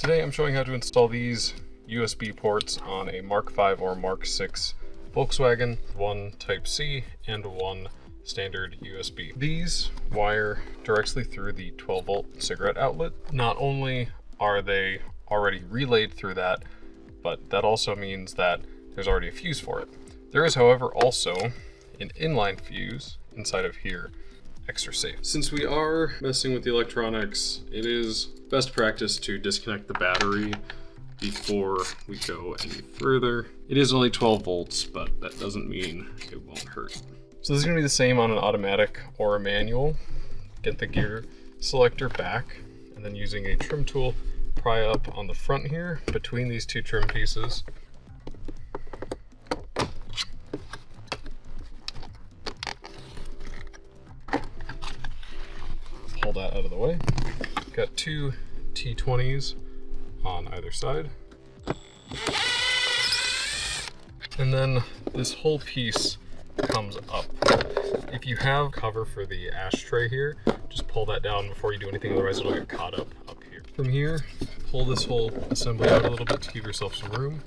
Today I'm showing how to install these USB ports on a Mk5 or Mk6 Volkswagen, one Type-C and one standard USB. These wire directly through the 12-volt cigarette outlet. Not only are they already relayed through that, but that also means that there's already a fuse for it. There is, however, also an inline fuse inside of here, extra safe. Since we are messing with the electronics, it is best practice to disconnect the battery before we go any further. It is only 12 volts, but that doesn't mean it won't hurt. So this is gonna be the same on an automatic or a manual. Get the gear selector back, and then using a trim tool, pry up on the front here between these two trim pieces. Pull that out of the way. Got two T20s on either side. And then this whole piece comes up. If you have cover for the ashtray here, just pull that down before you do anything, otherwise it'll get caught up here. From here, pull this whole assembly out a little bit to give yourself some room.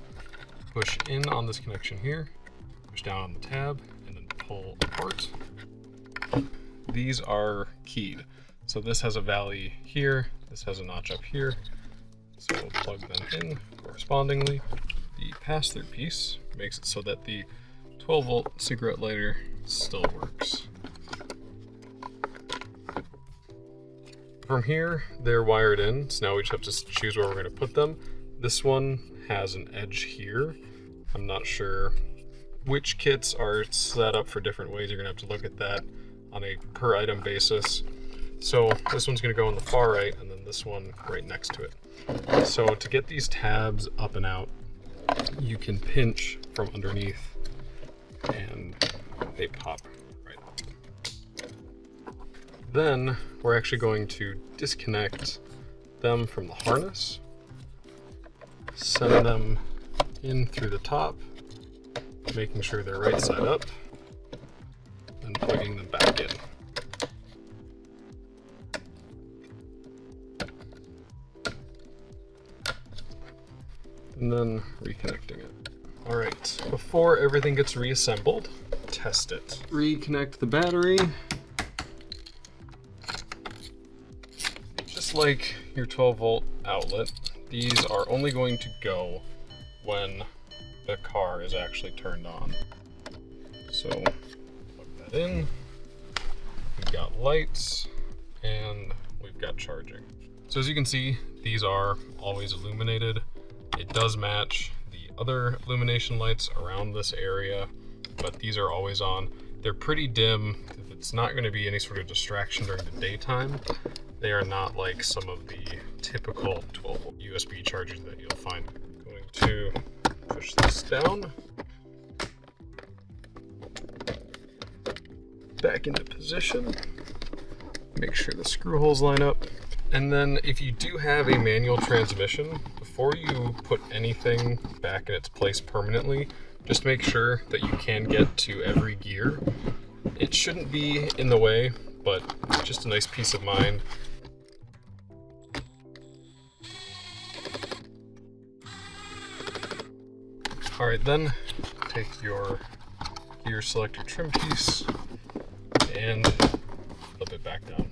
Push in on this connection here, push down on the tab, and then pull apart. These are keyed. So this has a valley here, this has a notch up here. So we'll plug them in correspondingly. The pass-through piece makes it so that the 12-volt cigarette lighter still works. From here, they're wired in, so now we just have to choose where we're going to put them. This one has an edge here. I'm not sure which kits are set up for different ways. You're going to have to look at that on a per item basis. So this one's going to go on the far right, and then this one right next to it. So to get these tabs up and out, you can pinch from underneath and they pop right up. Then we're actually going to disconnect them from the harness, send them in through the top, making sure they're right side up, and plugging them back in. And then reconnecting it. All right, before everything gets reassembled, test it. Reconnect the battery. Just like your 12-volt outlet, these are only going to go when the car is actually turned on. So plug that in. We've got lights and we've got charging. So as you can see, these are always illuminated. It does match the other illumination lights around this area, but these are always on. They're pretty dim. It's not going to be any sort of distraction during the daytime. They are not like some of the typical 12-volt USB chargers that you'll find. I'm going to push this down, back into position, make sure the screw holes line up. And then if you do have a manual transmission, before you put anything back in its place permanently, just make sure that you can get to every gear. It shouldn't be in the way, but it's just a nice peace of mind. All right, then take your gear selector trim piece and flip it back down.